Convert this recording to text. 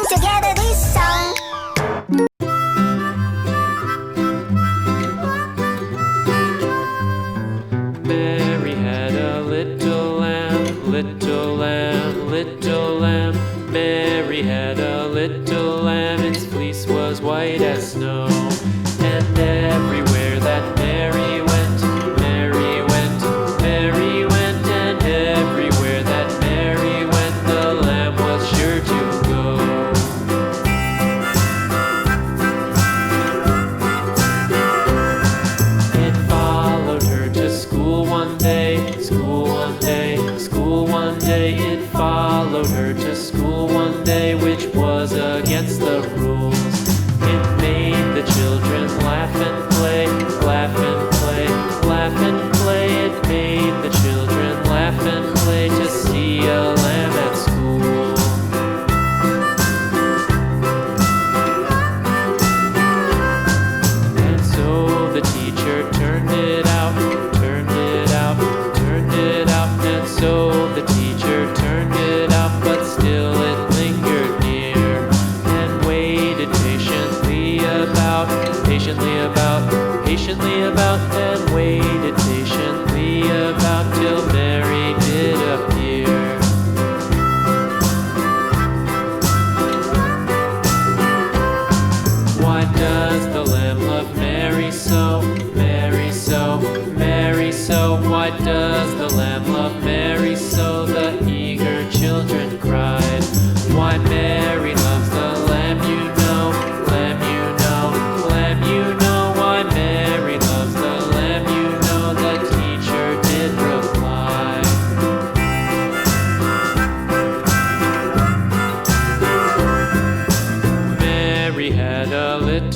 together this song. Mary had a little lamb, little lamb, little lamb. Mary had a little lamb, its fleece was white as snow. And everywhere that Mary went, Mary went, Mary went. And everywhere that Mary went, the lamb was sure to go. It followed her to school one day, school one day, school one day. It followed her to school one day, which was against the rules. It made the children laugh and play, laugh and play, laugh and play. It made the children laugh and play to see a lamb at school. And so the teacher turned it out, turned it out, turned it out. And so the teacher turned it out, but still it lingered near and waited patiently about, patiently about, patiently about, and waited patiently about till Mary did appear. Why does the lamb love Mary so, Mary so, Mary so? Why does the lamb love Mary so? The eager children cried. Why Mary loves the lamb, you know, lamb, you know, lamb, you know. Why Mary loves the lamb, you know, the teacher did reply. Mary had a little